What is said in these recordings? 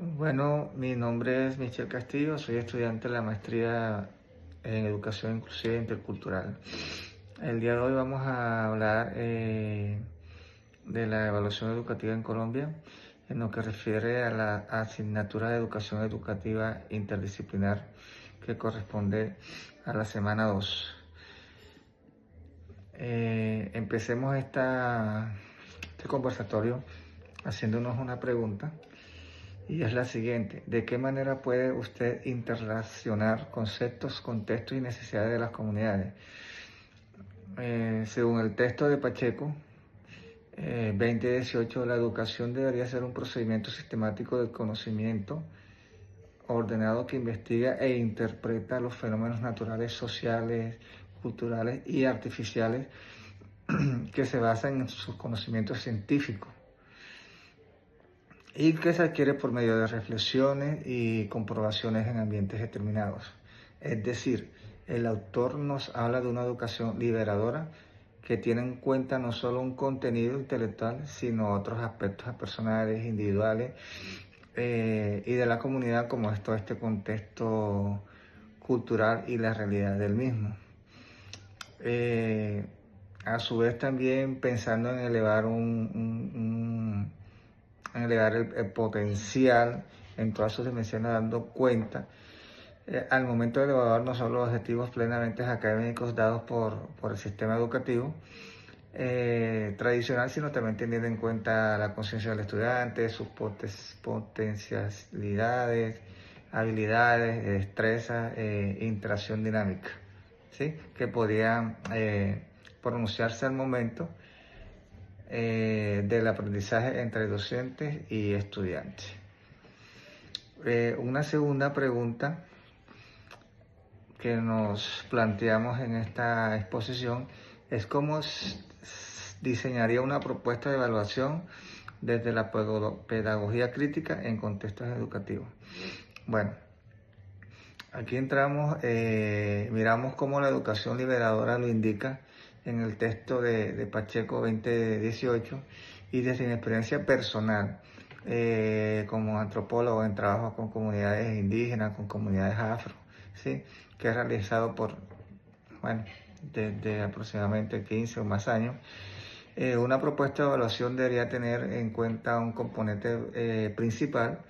Bueno, mi nombre es Michel Castillo, soy estudiante de la maestría en Educación Inclusiva e Intercultural. El día de hoy vamos a hablar de la evaluación educativa en Colombia en lo que refiere a la asignatura de Educación Educativa Interdisciplinar que corresponde a la semana 2. Empecemos este conversatorio haciéndonos una pregunta. Y es la siguiente: ¿de qué manera puede usted interrelacionar conceptos, contextos y necesidades de las comunidades? Según el texto de Pacheco, 2018, la educación debería ser un procedimiento sistemático del conocimiento ordenado que investiga e interpreta los fenómenos naturales, sociales, culturales y artificiales que se basan en sus conocimientos científicos y que se adquiere por medio de reflexiones y comprobaciones en ambientes determinados. Es decir, el autor nos habla de una educación liberadora que tiene en cuenta no solo un contenido intelectual, sino otros aspectos personales, individuales y de la comunidad, como es todo este contexto cultural y la realidad del mismo. A su vez también pensando en elevar el potencial en todas sus dimensiones, dando cuenta al momento de evaluar no solo los objetivos plenamente académicos dados por el sistema educativo tradicional, sino también teniendo en cuenta la conciencia del estudiante, sus potencialidades, habilidades, destrezas, interacción dinámica, ¿sí? Que podían pronunciarse al momento del aprendizaje entre docentes y estudiantes. Una segunda pregunta que nos planteamos en esta exposición es cómo diseñaría una propuesta de evaluación desde la pedagogía crítica en contextos educativos. Bueno, aquí entramos, miramos cómo la educación liberadora lo indica en el texto de Pacheco 2018 y desde mi experiencia personal como antropólogo en trabajo con comunidades indígenas, con comunidades afro, ¿sí? Que he realizado desde aproximadamente 15 o más años. Una propuesta de evaluación debería tener en cuenta un componente principal: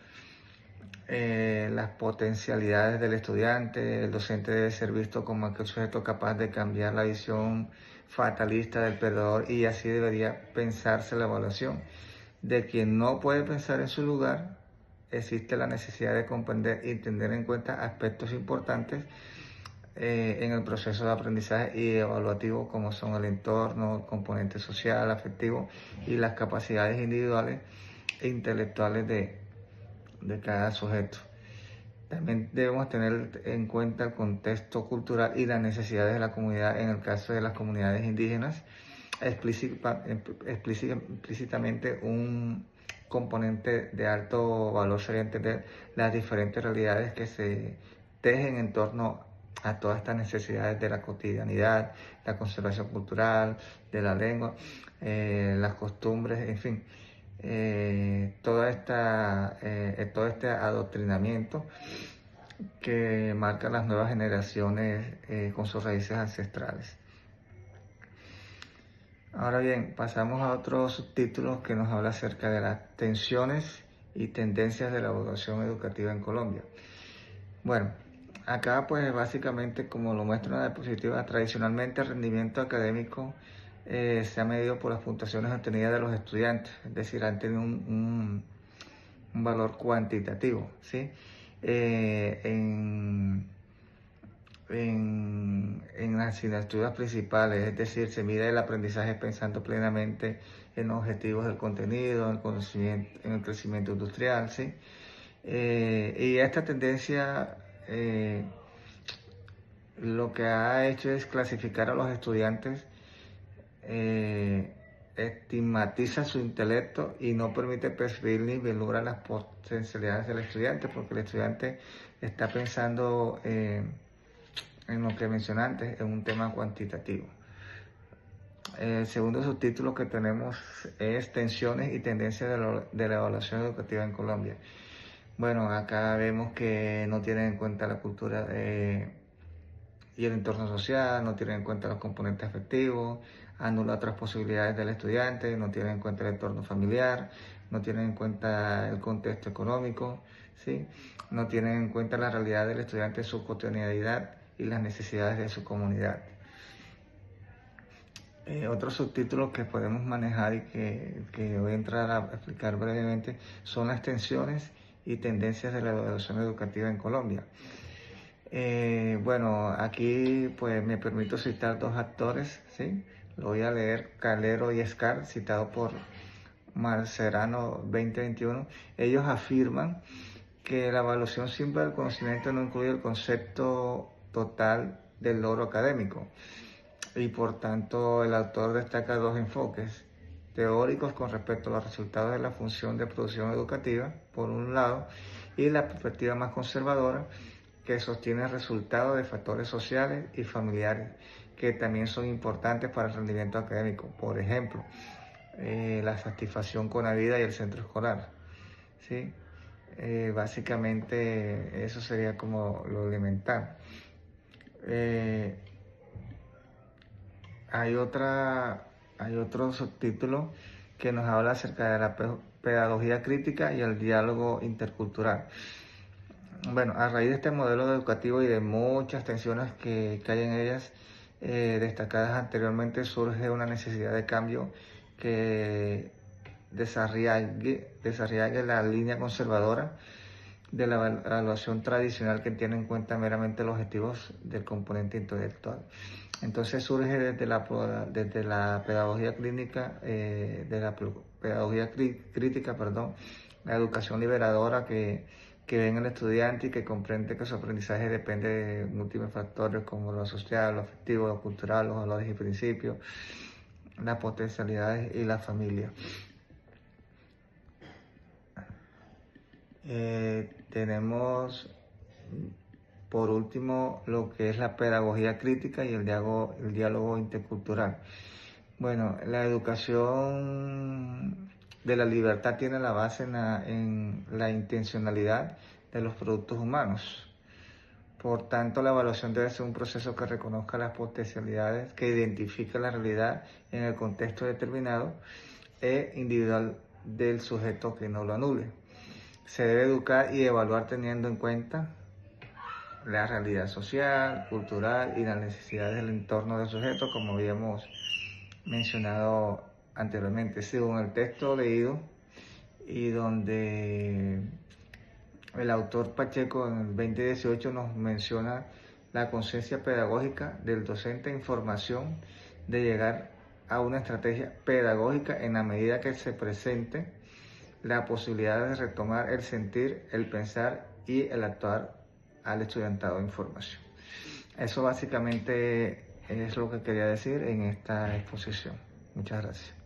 las potencialidades del estudiante. El docente debe ser visto como aquel sujeto capaz de cambiar la visión fatalista del perdedor, y así debería pensarse la evaluación. De quien no puede pensar en su lugar, existe la necesidad de comprender y tener en cuenta aspectos importantes en el proceso de aprendizaje y evaluativo, como son el entorno, el componente social, afectivo y las capacidades individuales e intelectuales de cada sujeto. También debemos tener en cuenta el contexto cultural y las necesidades de la comunidad. En el caso de las comunidades indígenas, explícitamente un componente de alto valor sería entender las diferentes realidades que se tejen en torno a todas estas necesidades de la cotidianidad, la conservación cultural, de la lengua, las costumbres, en fin. Todo este adoctrinamiento que marca las nuevas generaciones con sus raíces ancestrales. Ahora bien, pasamos a otros subtítulos que nos habla acerca de las tensiones y tendencias de la evaluación educativa en Colombia. Bueno, acá pues básicamente, como lo muestra una diapositiva, tradicionalmente el rendimiento académico se ha medido por las puntuaciones obtenidas de los estudiantes, es decir, han tenido un valor cuantitativo, ¿sí? En las asignaturas principales, es decir, se mide el aprendizaje pensando plenamente en los objetivos del contenido, en el crecimiento industrial, ¿sí? Y esta tendencia lo que ha hecho es clasificar a los estudiantes, estigmatiza su intelecto y no permite percibir ni vislumbrar las potencialidades del estudiante, porque el estudiante está pensando en lo que mencioné antes, en un tema cuantitativo. El segundo subtítulo que tenemos es tensiones y tendencias de la evaluación educativa en Colombia. Bueno, acá vemos que no tienen en cuenta la cultura y el entorno social, no tienen en cuenta los componentes afectivos, anula otras posibilidades del estudiante, no tienen en cuenta el entorno familiar, no tienen en cuenta el contexto económico, ¿sí? No tienen en cuenta la realidad del estudiante, su cotidianidad y las necesidades de su comunidad. Otros subtítulos que podemos manejar y que voy a entrar a explicar brevemente son las tensiones y tendencias de la evaluación educativa en Colombia. Bueno, aquí pues me permito citar dos actores, ¿sí? Lo voy a leer, Calero y Scar, citado por Marcerano 2021. Ellos afirman que la evaluación simple del conocimiento no incluye el concepto total del logro académico y por tanto el autor destaca dos enfoques teóricos con respecto a los resultados de la función de producción educativa, por un lado, y la perspectiva más conservadora que sostiene el resultado de factores sociales y familiares que también son importantes para el rendimiento académico. Por ejemplo, la satisfacción con la vida y el centro escolar. ¿Sí? Básicamente eso sería como lo elemental. Hay otro subtítulo que nos habla acerca de la pedagogía crítica y el diálogo intercultural. Bueno, a raíz de este modelo educativo y de muchas tensiones que hay en ellas, destacadas anteriormente, surge una necesidad de cambio que desarraigue la línea conservadora de la evaluación tradicional que tiene en cuenta meramente los objetivos del componente intelectual. Entonces surge desde la pedagogía clínica, crítica, perdón, la educación liberadora que ve en el estudiante y que comprende que su aprendizaje depende de múltiples factores como lo social, lo afectivo, lo cultural, los valores y principios, las potencialidades y la familia. Tenemos por último lo que es la pedagogía crítica y el diálogo intercultural. Bueno, la educación de la libertad tiene la base en la intencionalidad de los productos humanos. Por tanto, la evaluación debe ser un proceso que reconozca las potencialidades, que identifique la realidad en el contexto determinado e individual del sujeto que no lo anule. Se debe educar y evaluar teniendo en cuenta la realidad social, cultural y las necesidades del entorno del sujeto, como habíamos mencionado anteriormente. Según el texto leído y donde el autor Pacheco en el 2018 nos menciona la conciencia pedagógica del docente en formación de llegar a una estrategia pedagógica en la medida que se presente la posibilidad de retomar el sentir, el pensar y el actuar al estudiantado en formación. Eso básicamente es lo que quería decir en esta exposición. Muchas gracias.